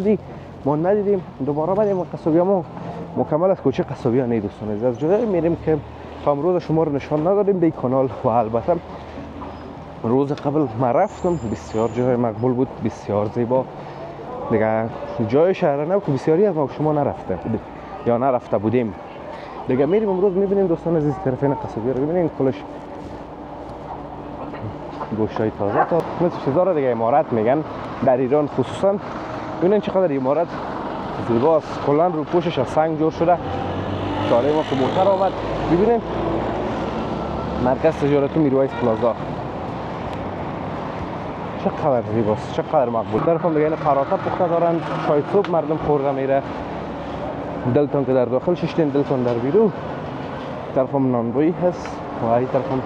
ندادی ما ندیدیم. دوباره بریم قصابیامو مکمل از کوچه قصابیان. ای دوستان عزیز از جایی میریم که امروز شما رو نشان ندادیم به کانال و البته روز قبل ما رفتم بسیار جای مقبول بود، بسیار زیبا دیگه. جای شهر نو که بسیاری از ما شما نرفته یا نرفته بودیم دیگه. میریم امروز میبینیم دوستان عزیز طرفین قصابی رو ببینیم کلش گوشتای تازه تا مثل چیزا دیگه امارات میگن در ایران خصوصا. ببینید چقدر امارات زیباست، کلا رو پوشش از سنگ جور شده. چاره ما که موتر آمد ببینید مرکز تجارتی میرویس پلازا چقدر زیباست، چقدر مقبول. طرفم دیگه این پراتا پخته دارن، چای صبح مردم خورده میره. دلتون که در داخل ششتین دلتون در بیرون. طرفم نانبایی هست و این طرفم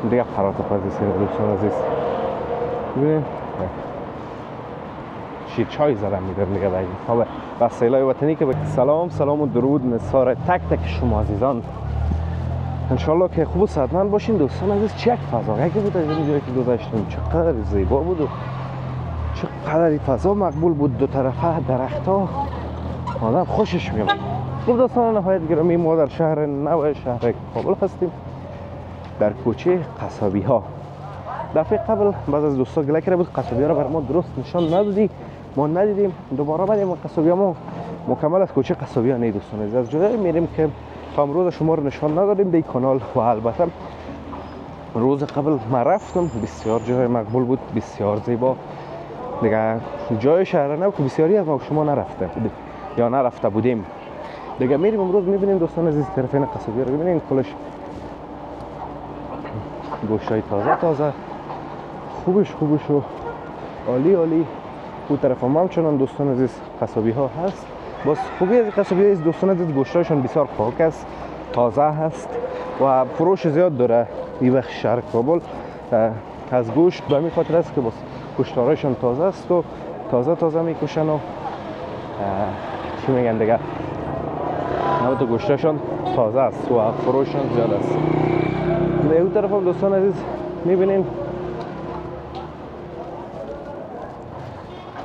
دیگه پراتا پزیسی دوستان عزیز. ببینید شیر چای زدن میدن دیگه باید خب بس سیلای وطنی که سلام و درود نثار تک تک شما عزیزان. انشالله که خوب و صحتمند باشین دوستان عزیز. چه فضا که بود از این جایی که گذاشتیم، چقدر زیبا بود و چقدر این فضا مقبول بود. دو طرفه درخت‌ها آدم خوشش میاد. خوب دوستان نهایت گرامی ما در شهر نو شهر کابل هستیم در کوچه قصابی ها. دفعه قبل بعض از دوستا گله کرده بود قصابی ها رو بر ما درست نشان ندادی ما ندیدیم. دوباره بریم قصابیامو مکمل از کوچه قصابیان. ای دوستان عزیز از جایی میریم که امروز شما رو نشان ندادیم به کانال و البته روز قبل ما رفتم بسیار جای مقبول بود، بسیار زیبا دیگه. جای شهر نو که بسیاری از ما شما نرفته یا نرفته بودیم دیگه. میریم امروز میبینیم دوستان عزیز طرفین قصابی رو ببینیم کلش گوشتای تازه خوبش و عالی. اون طرف هم همچنان دوستان عزیز قصابی ها هست. باز خوبی از قصابی ها دوستان عزیز گوشتایشون بسیار پاک است، تازه هست و فروش زیاد داره. این وقت شهر کابل از گوشت به همین خاطر است که باز گوشتارایشون تازه است و تازه میکشن و چی میگن دیگه نوع گوشتاشون تازه است و فروششون زیاد است. به اون طرف هم دوستان عزیز میبینین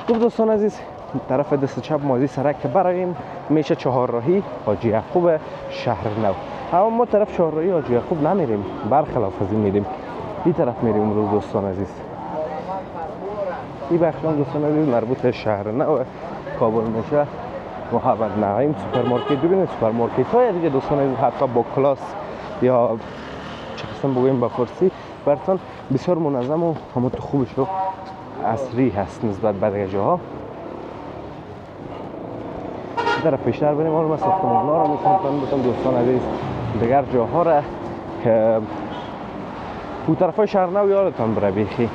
خوب دوستان عزیز طرف دست چپ مازی سرک که برایم میشه چهارراهی حاجی یعقوب شهر نو. اما ما طرف چهارراهی حاجی یعقوب نمیریم، برخلاف از این میریم این طرف میریم امروز دوستان عزیز. این بخشان دوستان عزیز مربوط به شهر نو کابل میشه. محمد نعیم سوپرمارکت. ببینید سوپرمارکت های دیگه دوستان عزیز حتی با کلاس یا چه قسم بگویم با فارسی براتون بسیار منظم و همون خوبش و عصری هست نسبت به دیگه جاها. در پیشتر بریم اون ساختمان ها رو میتونم دوستان عزیز دیگر جاها را که اون طرفای شهر نو یادتان بره بیخی.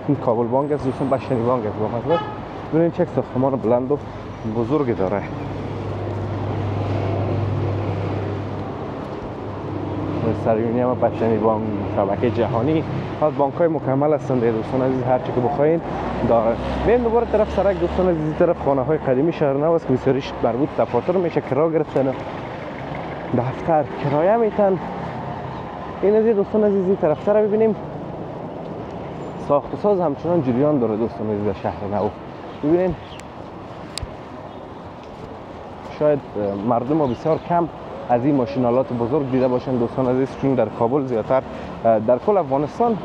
این کابل بانک است دوستان، بشنی بانک است با مطلب. ببینید چه ساختمان بلند و بزرگی داره. سریونی هم بشنی بانک شبکه جهانی از بانک های مکمل هستند دوستان عزیز. هر چی که بخواین داره. بریم دوباره طرف سرک دوستان عزیز. طرف خانه های قدیمی شهر نو است که بسیاریش مربوط دفاتر میشه کرا گرفتن، دفتر کرایه میتن. این از دوستان عزیز طرف رو ببینیم ساخت و ساز همچنان جریان داره دوستان عزیز شهر نو. ببینین شاید مردم ها بسیار کم از این ماشینالات بزرگ دیده باشن دوستان عزیز، چون در کابل زیادتر در کل افغانستان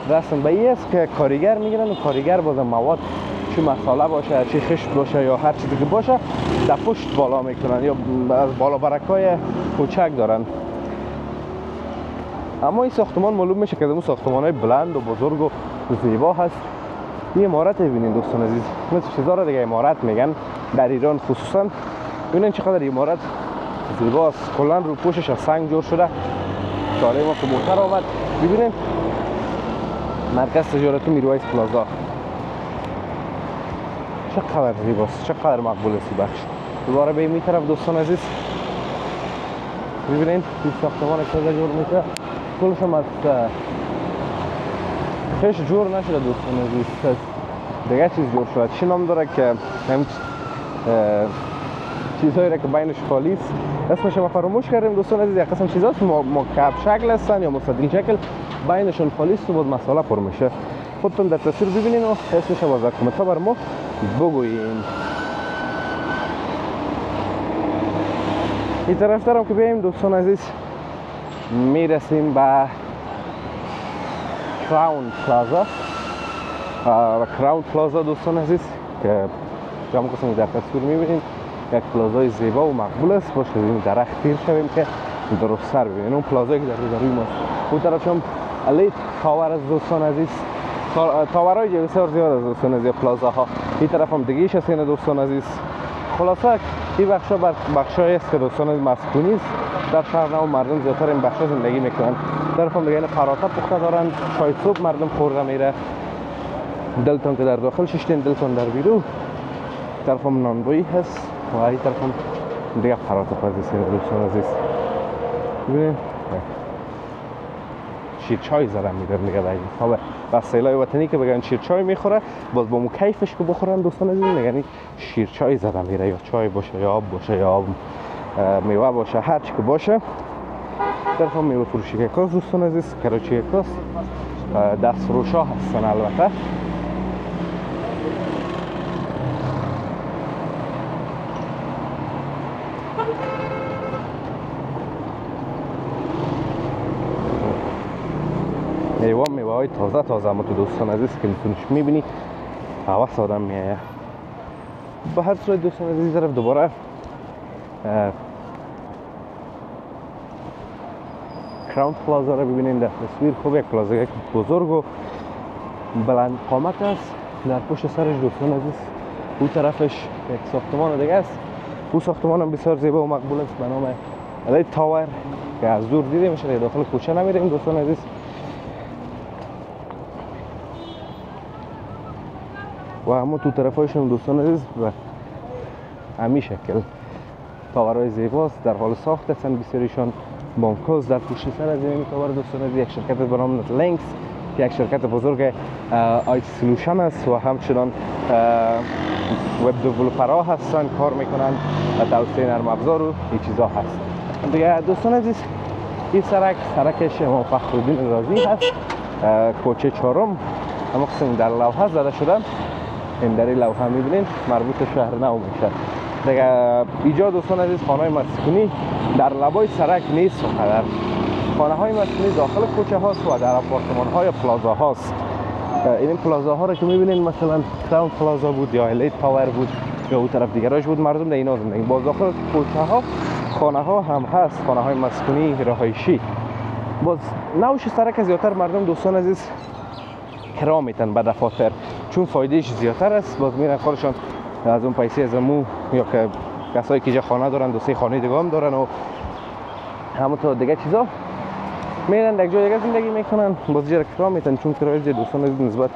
رسم به این است که کارگر میگیرن و کارگر بازم مواد چه مساله باشه چه خشت باشه یا هر چیزی که باشه در پشت بالا میکنن یا از بالا برکای کوچک دارن. اما این ساختمان معلوم میشه که اون ساختمان های بلند و بزرگ و زیبا هست. این امارات ببینید دوستان عزیز، مثل چیزا رو دیگه امارات میگن در ایران خصوصا. ببینید چقدر امارات زیباست، کلا رو پوشش از سنگ جور شده. چاره ما که موتر آمد ببینید مرکز تجارتی میرویس پلازا چقدر زیباست، چقدر مقبول است بخش. دوباره به این طرف دوستان عزیز ببینید این ساختمان که جور میشه کلش هم از خش جور نشده دوستان عزیز، دیگه چیز جور شده. چی نام داره که هم چیزهایی را که بینش خالی است اسمش ما فراموش کردیم دوستان عزیز. یک قسم چیزاست مکعب شکل هستن یا مستطیل شکل، بینشون خالی است و بعد مساله پر میشه. خودتون در تصویر ببینین و اسمش باز در کامنت ها بر ما بگویین. این طرف هم که بیاییم دوستان عزیز میرسیم به کراون پلازا. و کراون پلازا دوستان عزیز که جامعه قسمی در تصویر میبینید یک پلازای زیبا و مقبول است. باشه این درخت تیر شویم که درست سر ببینید. اون پلازایی که در روی ماست اون طرف هم علی تاور از دوستان عزیز، تاورهای بسیار زیاد از دوستان عزیز پلازاها. این طرف هم دیگه‌ایش است این دوستان عزیز. خلاصه این بخشا بخشایی است که دوستان عزیز مسکونی است در شهر نو. مردم زیادتر این بخشا زندگی میکنن. طرف هم دیگه این پراتا پخته دارن، چای صبح مردم خورده میره. دلتون که در داخل ششتین دلتون در بیرون. طرف هم نانبویی هست و این طرف هم دیگه پراتا پزی است دوستان عزیز. ببینید شیرچای زدن میدارن دیگه باید حالا وسایلای وطنی که بگن شیرچای میخوره باز با مو کیفش که بخورن دوستان عزیز میگن شیرچای زدن میره، یا چای باشه یا آب باشه یا آب میوه باشه هر چی که باشه. طرف هم میوه فروشی که کاس دوستان عزیز، کراچی کاس دست فروشا هستن البته. میوه های تازه اما تو دوستان عزیز که میتونیش میبینی حواس آدم میایه. به هر صورت دوستان عزیز طرف دوباره کراون پلازا رو ببینین در تصویر. خوب یک پلازا یک بزرگ و بلند قامت است. در پشت سرش دوستان عزیز اون طرفش یک ساختمان دیگه است. اون ساختمان هم بسیار زیبا و مقبول است به نام علی تاور که از دور دیده میشه، داخل کوچه نمیریم دوستان عزیز. و اما تو طرفایشون دوستان عزیز به همین شکل تاورهای زیباست، در حال ساخت هستن بسیاریشان. بانکوز در پشت سر از این تاور دوستان عزیز یک شرکت به نام لینکس که یک شرکت بزرگ آیتی سولوشن است و همچنان وب دیولپرها هستن، کار میکنن و توسعه نرم افزار و این چیزا هست دیگه دوستان عزیز. این سرک امام فخرالدین رازی هست، کوچه چهارم. اما قسم در لوحه زده شدن، این در این لوحه میبینین مربوط شهر نو میشه دیگه. اینجا دوستان عزیز خانه مسکونی در لبای سرک نیست، در خانه های مسکونی داخل کوچه هاست و در آپارتمان های پلازا هاست. این پلازا ها رو که میبینین مثلا کراون پلازا بود یا الی تاور بود یا اون طرف دیگراش بود، مردم در اینا زندگی. باز داخل کوچه ها خانه ها هم هست، خانه های مسکونی رهایشی. باز نوش سرک زیادتر مردم دوستان عزیز کرا میتن به دفاتر چون فایدهش زیادتر است. باز میرن کارشان از اون پیسه از مو یا که کسایی که اینجا خانه دارن دوستی خانه دیگه هم دارن و همونطور دیگه چیزا میرن در جای دیگه زندگی میکنن. باز جرا کرا میتن چون کرایه دوستان عزیز نسبت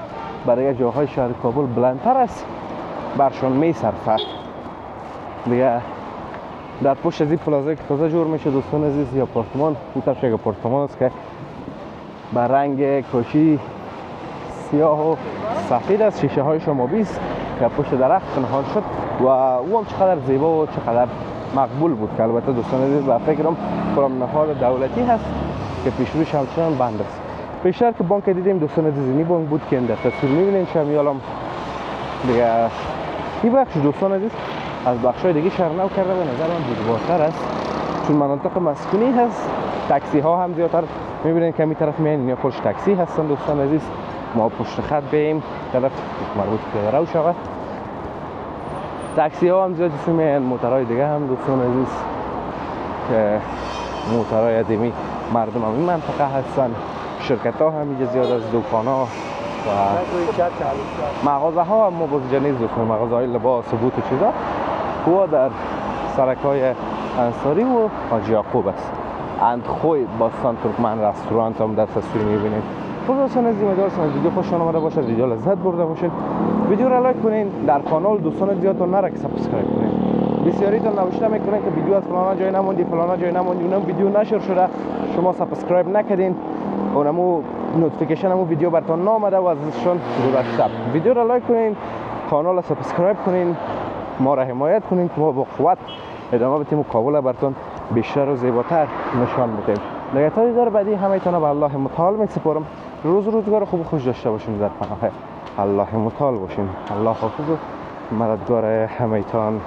برای جاهای شهر کابل بلندتر است، برشون میصرفه دیگه. در پشت از این پلازا که تازه جور میشه دوستان عزیز یا آپارتمان، اون طرف یک آپارتمان است که به رنگ کاشی سیاه و سفید است، شیشه های شمابی است که پشت درخت پنهان شد و او هم چقدر زیبا و چقدر مقبول بود که البته دوستان عزیز به فکرم فرام نهاد دولتی هست که پیش روش همچنان بند است. پیشتر که بانک دیدیم دوستان عزیز این بانک بود که در تصویر میبینین شمیالم دیگه. این بخش دوستان عزیز از بخشای دیگه شهر نو کرده به نظر من بزرگتر است چون مناطق مسکونی هست. تاکسی ها هم زیادتر میبینین که می طرف میان یا کلش تاکسی هستن دوستان عزیز. ما پشت خط بیم طرف مربوط به رو شود. تاکسی ها هم زیاد جسمی میان، موترهای دیگه هم دوستان عزیز که موترهای ادمی مردم هم این منطقه هستن. شرکت ها هم اینجا زیاد از دکان ها و مغازه ها هم مبازجه نیست دوستان، مغازه های لباس و بوت و چیزا و در سرک های انصاری و حاجی یعقوب است. اندخوی باستان ترکمن رستوران هم در تصویر میبینید. خب دوستان عزیز امیدوارم از ویدیو خوشتون آمده باشه، ویدیو لذت برده باشین. ویدیو را لایک کنین، در کانال دوستان زیادتون نره که سابسکرایب کنین. بسیاریتون نوشته میکنین که ویدیو از فلان جای نموندی فلان جای نموندی، اونم ویدیو نشر شده شما سابسکرایب نکردین، اونمو نوتیفیکیشن همو ویدیو براتون نامده و ازشون گذشته. ویدیو را لایک کنین، کانال را سابسکرایب کنین، ما را حمایت کنین که ما با قوت ادامه بدیم و کابل براتون بیشتر و زیباتر نشان بدیم. دیگه تا دیدار بعدی همه تون به الله متعال میسپارم. روزگار خوب خوش داشته باشیم، در پناه الله متعال باشیم. الله حافظ و مددگار همه‌تان.